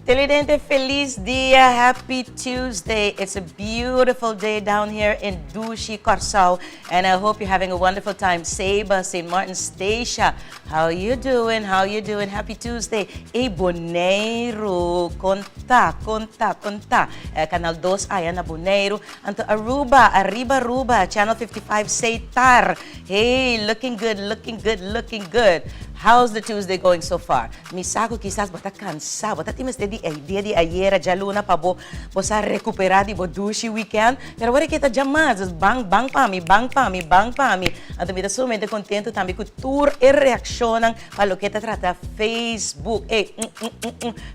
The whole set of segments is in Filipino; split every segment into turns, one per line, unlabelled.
Televidente, feliz dia, happy Tuesday. It's a beautiful day down here in Dushi, Curacao, and I hope you're having a wonderful time. Seba, St. Martin, Stacia, how you doing? How you doing? Happy Tuesday. Boneiro, conta. Canal 2, ayan na Boneiro. Anto Aruba, Aruba, Channel 55, Seitar. Hey, looking good. How's the Tuesday going so far? Misako quizás bata cansado, bata times de dia de ayer, ya luna pa bo sa recuperar di bo dushi weekend. Pero agora kita jamais, bang pa mi. Anto me da sumamente contento também com tour e reaccionam para lo que te trata Facebook.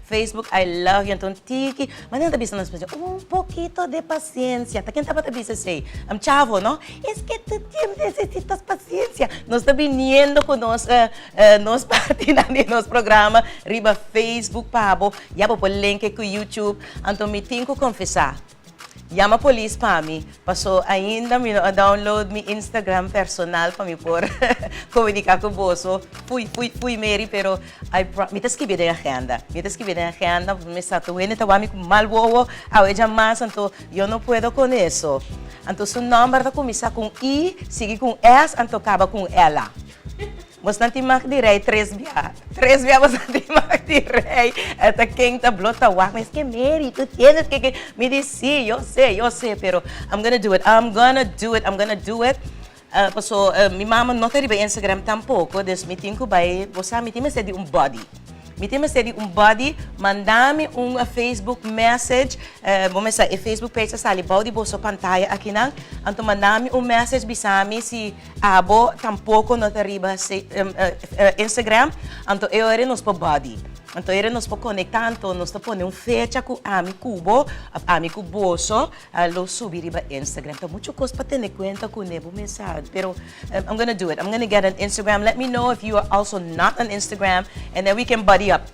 Facebook, I love you. Então tiki, mas não tá pensando un poquito de paciencia. Ta quem tá para pensar sei, chavo, no? Es que tú necesitas paciencia. Nos está viniendo con nos parte de nos programa riba Facebook pabo ya po link com YouTube anto me tenho que confessar llama police para mim passou ainda me download mi Instagram personal para mim por comunicar com você fui Mary pero me tá escrevendo na agenda me está tuendo tawami com malwowo aweja mais anto eu não puedo com isso anto seu número tá começar com I sigue com S anto acaba com ela. Mas não te direi 3 via, mas não te direi. Até quem tá blota wak, mas que Mary, tu tienes que me dizer, eu sei, pero I'm gonna do it. So, mi mama não tem Instagram tampouco, des me tenho que vai, você me tem de body. Me tem body, mandame Facebook message, vamos dizer, Facebook page sa libaw di boso pantalla aqui nang, anto mandame message bisami si abo tampouco no tariba Instagram, anto eu era nos po body. Anto era nos po conectando, nos to pone fecha com amigo boso, lo subir riba Instagram. Então muito coisa para ter conta com nebo mensagem, pero I'm gonna do it. I'm gonna get an Instagram. Let me know if you are also not on Instagram, and then we can buddy up.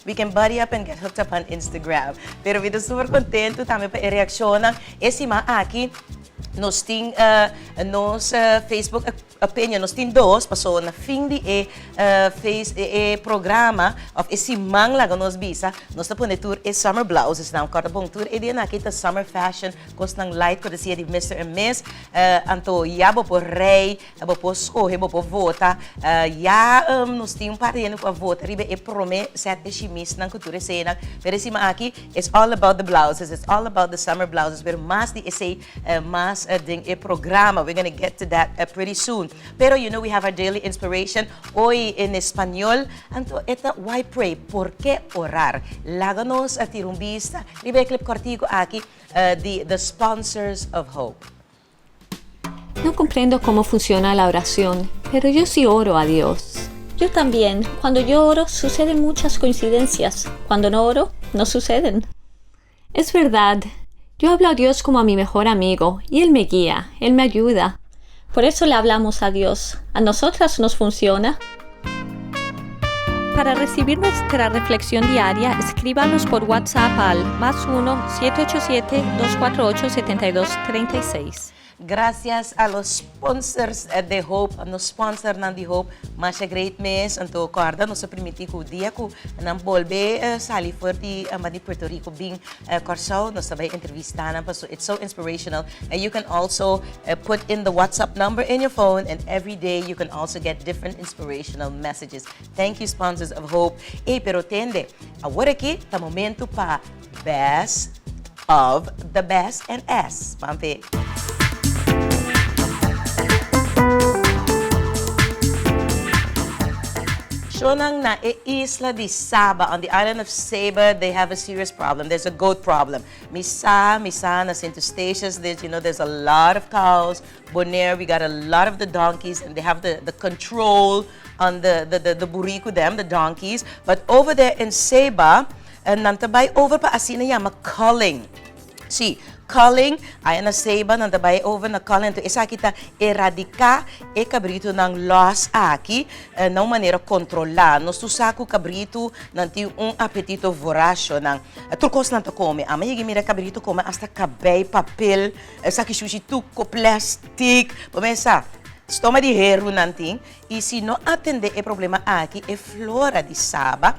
We can buddy up and get hooked up on Instagram. Pero vida super contento também para reaccionar. Esse aqui nos tem nos Facebook opinion nos tem dois passou na fim de programa of SIMAN lá nos bisa nos tá pone tour summer blouses não corta bom tour dia na kita summer fashion costang light ko de Mr. and Miss anto yabo por rei abo por escolhe abo por vota nos tem party no para vota ribe prome set chimis nang cultura cena pero SIMAN aqui it's all about the blouses, it's all about the summer blouses pero mas de mas ding programa. We're gonna get to that pretty soon. Pero you know we have our daily inspiration hoy en español. Anto esta why pray? ¿Por qué orar? Láganos a tirumbista. Ribe clip cortico aquí the sponsors of hope.
No comprendo cómo funciona la oración, pero yo sí oro a Dios.
Yo también. Cuando yo oro suceden muchas coincidencias. Cuando no oro, no suceden.
Es verdad. Yo hablo a Dios como a mi mejor amigo, y Él me guía, Él me ayuda.
Por eso le hablamos a Dios. ¿A nosotras nos funciona? Para recibir nuestra reflexión diaria, escríbanos por WhatsApp al +1-787-248-7236.
Gracias a los sponsors de Hope, nos sponsor ng de Hope, mas great mes, anto corda nos permitir que o dia que nang bolbe sali forti de Puerto Rico being Curacao, nos sabay entrevistar na so it's so inspirational. And you can also put in the WhatsApp number in your phone, and every day you can also get different inspirational messages. Thank you, sponsors of Hope. Pero tende, agora aqui tá momento pa Best of the Best and S. Pampi. Shonang na isla di Saba, on the island of Saba, they have a serious problem. There's a goat problem. Misa, nas interstitials, there's a lot of cows. Bonaire, we got a lot of the donkeys, and they have the control on the burrico them, the donkeys. But over there in Saba, nantabay over pa asina yama Collin. See, Collin, ayan na Saba, nantabay over na Collin. Ito isa kita eradika cabrito ng loss aqui, não maneira controlar. Nos tusaku cabrito nanti apetito voracio ng turcos nanto come. Ama mira cabrito come hasta cabay, papel, saki sushi tuco, plastic. Pomesa, Stoma di heru nanting, e se não atender o problema aqui, é flora de Saba,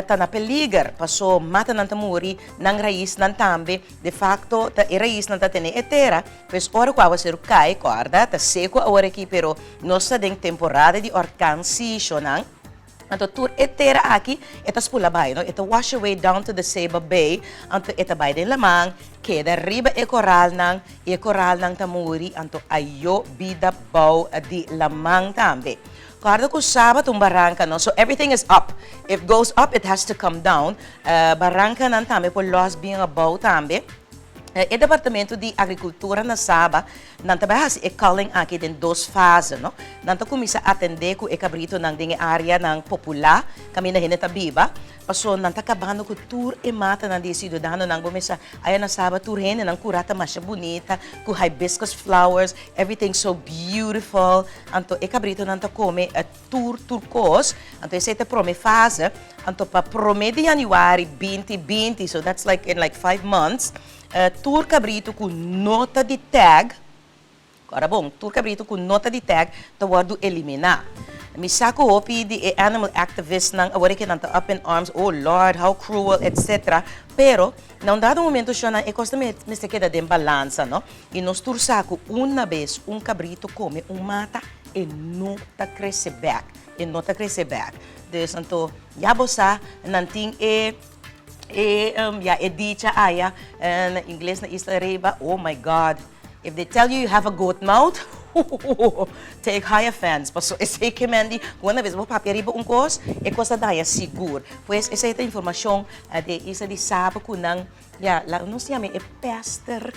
tá na peligar, passou mata nanta muri, nang raiz nantambe, de facto, tá e raiz nanta tene etera, pois ora qua você cai, corda, tá seco ora aqui, pero nossa tem temporada de orcansi, shonang, anto tur etera aqui, eta spula bay, no? Eta wash away down to the Saba Bay, anto eta bay din lamang, queda riba e coral nang tamuri, anto ayo bida bow di lamang tambe. Kardo ko Saba tung barangka, no? So everything is up. If it goes up, it has to come down. Barangka nan tambe po loss being a bow tambe. O Departamento de Agricultura na Saba, nanta bahas e Collin aqui em duas fases, no? Nanta kumisa atender ku e cabrito nang dinge area nang popular, kami na hineta biba. Paso nanta kabano ku tour e mata nang desido dano nang bumisa aya na Saba tour hene nang kurata masya bonita, ku hibiscus flowers, everything so beautiful. Anto e cabrito nanta come a tour turcos, anto e sete prome fase, anto pa prome de Januari 2020, so that's like in like 5 months. Tour cabrito com nota de tag, agora bom, tour cabrito com nota de tag, tawado eliminar. Mi sako opi di animal activist nang awari que nanta up in arms, oh Lord, how cruel, etc. Pero, num dado momento siya na costa me se queda de balança, no? E nos tour saco uma vez cabrito come mata e nota cresce back, Dus anto yabosa nanting dicha aya na English na isla reba. Oh my God! If they tell you have a goat mouth, take high offense. Paso esse que mandi, quando vez mo papel riba kos, costa daya sigur. Pues essa ita informação de isa di Saba kunang la não se chama pester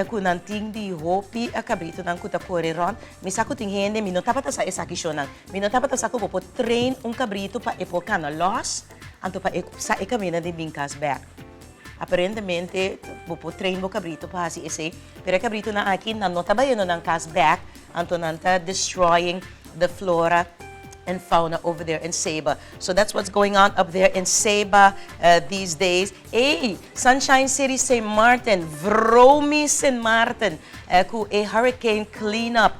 kunang ting di hopi a cabrito nang kutakore ron. Misako ting hende minotapata sa esa kisyonan. Minotapata sa ko po train cabrito pa epokana loss. Anto pa sa ekamina de bingkas back. Aparentemente, po train mo cabrito pa si ese, pero cabrito na akin na nota ba yun ng cast back, anto nanta destroying the flora and fauna over there in Saba. So that's what's going on up there in Saba these days. Hey, Sunshine City, St. Martin, Vromi St. Martin, ku a hurricane cleanup.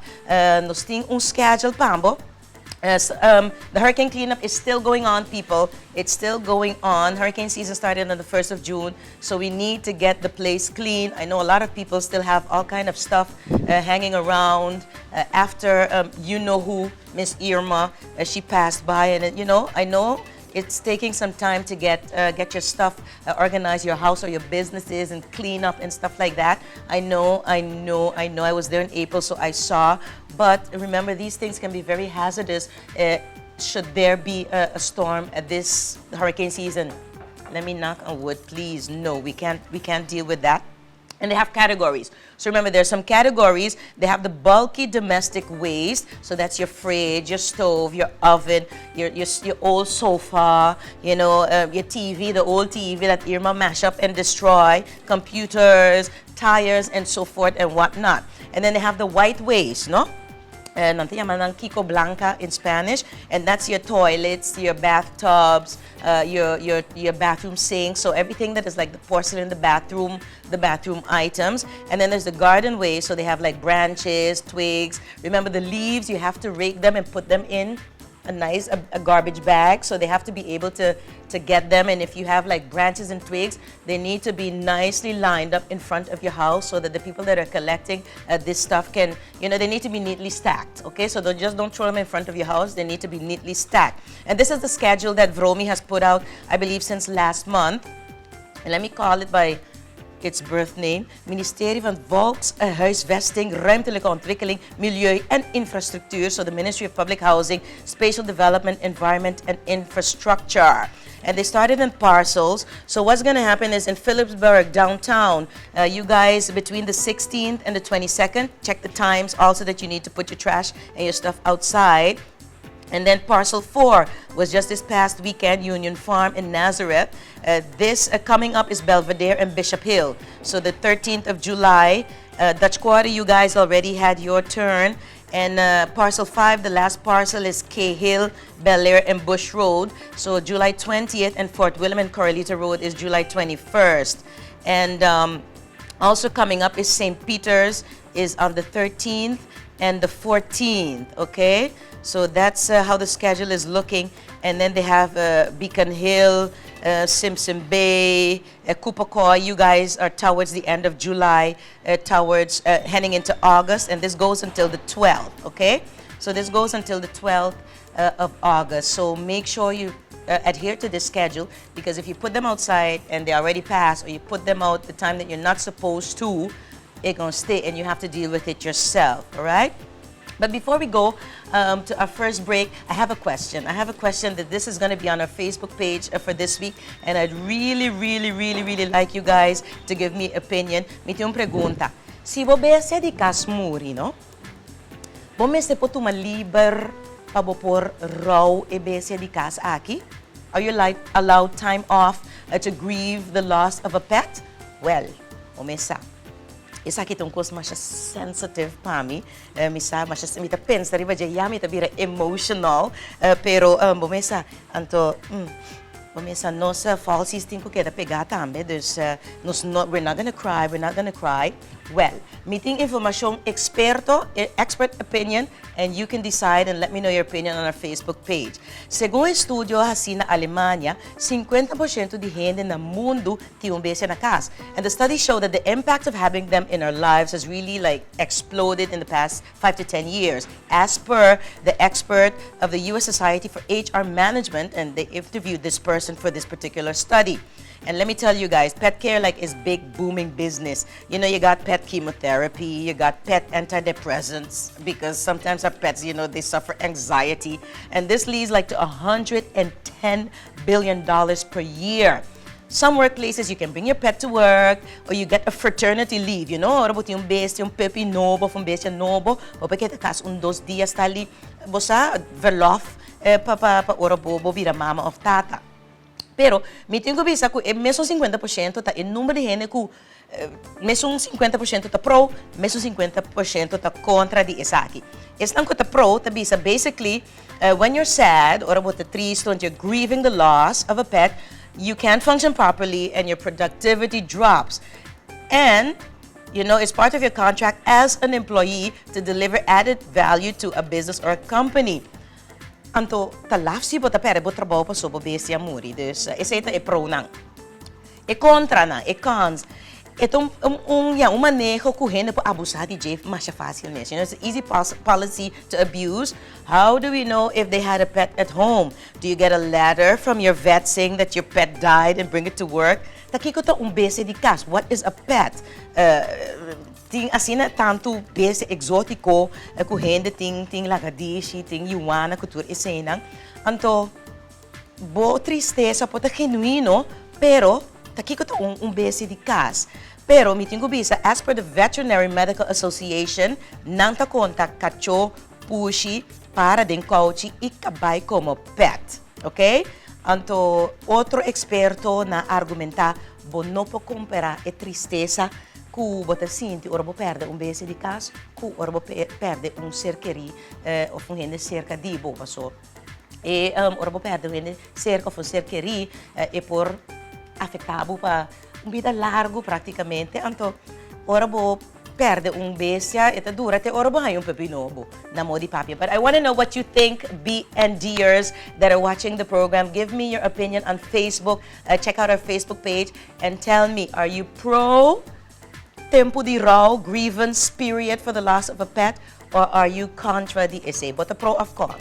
Nos ting schedule pambo. The hurricane cleanup is still going on, people. It's still going on. Hurricane season started on the 1st of June, so we need to get the place clean. I know a lot of people still have all kind of stuff hanging around after you know who, Miss Irma, she passed by, and I know it's taking some time to get your stuff organized, your house or your businesses, and clean up and stuff like that. I know. I was there in April, so I saw. But remember, these things can be very hazardous should there be a storm at this hurricane season. Let me knock on wood, please. No, we can't deal with that. And they have categories. So remember, there's some categories. They have the bulky domestic waste. So that's your fridge, your stove, your oven, your old sofa, your TV, the old TV that Irma mash up and destroy, computers, tires, and so forth and whatnot. And then they have the white waste, no? Nanti llaman ng Kiko Blanca in Spanish, and that's your toilets, your bathtubs, your bathroom sinks, so everything that is like the porcelain in the bathroom items. And then there's the garden waste, so they have like branches, twigs. Remember the leaves, you have to rake them and put them in a garbage bag, so they have to be able to get them. And if you have like branches and twigs, they need to be nicely lined up in front of your house so that the people that are collecting this stuff can, they need to be neatly stacked, okay? So don't throw them in front of your house, they need to be neatly stacked. And this is the schedule that Vromi has put out, I believe, since last month. And let me call it by its birth name, Ministerie van Volkshuisvesting, Ruimtelijke Ontwikkeling, Milieu en Infrastructuur. So the Ministry of Public Housing, Spatial Development, Environment and Infrastructure. And they started in parcels. So what's going to happen is in Philipsburg, downtown, you guys, between the 16th and the 22nd, check the times also that you need to put your trash and your stuff outside. And then Parcel 4 was just this past weekend, Union Farm in Nazareth. This coming up is Belvedere and Bishop Hill. So the 13th of July, Dutch Quarter, you guys already had your turn. And Parcel 5, the last parcel is Cahill, Bel Air, and Bush Road. So July 20th, and Fort William and Corralito Road is July 21st. And also coming up is St. Peter's is on the 13th. and the 14th, okay? So that's how the schedule is looking. And then they have Beacon Hill, Simpson Bay, Cupacoy. You guys are towards the end of July, towards heading into August, and this goes until the 12th, okay? So this goes until the 12th of August. So make sure you adhere to this schedule, because if you put them outside and they already passed, or you put them out the time that you're not supposed to, it's gonna stay and you have to deal with it yourself, all right? But before we go to our first break, I have a question. I have a question that this is going to be on our Facebook page for this week, and I'd really like you guys to give me opinion. Miti un pregunta. Si bobese di kas muri, no? Bomeste po tu maliber pabopor raw e bese di kas aki? Are you allowed time off to grieve the loss of a pet? Well, omesa. Isa kitong kos masya sensitive pami, misa masya mita pens tari ba yami tabira emotional, pero bomesa anto bomesa nos falsies tinko keda pegata ambe, there's we're not gonna cry. Well, meeting information expert opinion, and you can decide and let me know your opinion on our Facebook page. Según estudio hasi na Alemania, 50% di gente na mundo tiung bese na kas. And the studies show that the impact of having them in our lives has really exploded in the past 5 to 10 years. As per the expert of the U.S. Society for HR Management, and they interviewed this person for this particular study. And let me tell you guys, pet care is big booming business. You know, you got pet chemotherapy, you got pet antidepressants, because sometimes our pets, they suffer anxiety. And this leads to $110 billion per year. Some workplaces, you can bring your pet to work, or you get a fraternity leave, ora buti yung best, yung pepi nobo, from bestia nobo, o peketa kas 2 dias tali, bosa, verlof, pa ora bobo, vira mama of tata. Pero, mitin ko bisa ko, mesmo 50% ta, número de gente ko, mesmo 50% ta pro, mesmo 50% ta contra di isaki. Isang ko ta pro, ta bisa, basically, when you're sad, or about the triste, and you're grieving the loss of a pet, you can't function properly and your productivity drops. And, it's part of your contract as an employee to deliver added value to a business or a company. Anto, talaf si bota pere bo trabaho pa so bobesi amuri. Dus, ita pro nang. Contra nang, cons. Itong manejo kuhin po abusar di Jeff masya fácil nes. It's an easy policy to abuse. How do we know if they had a pet at home? Do you get a letter from your vet saying that your pet died and bring it to work? Takiko to bese di kas. What is a pet? Ting asina tanto bese exotico kuhende ting lagadishi ting yuana kutur isenang. Anto bo tristeza po ta genuino, pero takiko to bese di kas. Pero miting ko bisa, as per the Veterinary Medical Association, nang ta kontak kacho, pushi, para din coachi ikabay como pet. Okay? Anto, otro experto na argumenta, bo no po compara e tristeza ku bota sinti, ora bo perde bese di cas, ku ora bo perde ser queri, o fungende cerca di bo paso. E ora bo perde cerca o ser queri, e por afetabo pa vida largo praticamente, anto ora bo perde bestia eta dura te ora bo hay pepinobo na mo di papi. But I want to know what you think, B&Ders that are watching the program. Give me your opinion on Facebook. Check out our Facebook page and tell me, are you pro tempo di raw grievance period for the loss of a pet, or are you contra the essay? But the pro of con.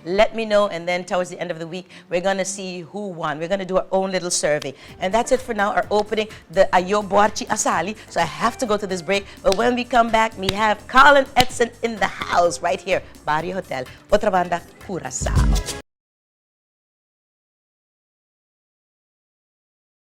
Let me know, and then towards the end of the week, we're going to see who won. We're going to do our own little survey. And that's it for now, our opening, the Ayo Borchi Asali. So I have to go to this break. But when we come back, we have Collin Edson in the house right here, Bario Hotel, Otrabanda, Curacao.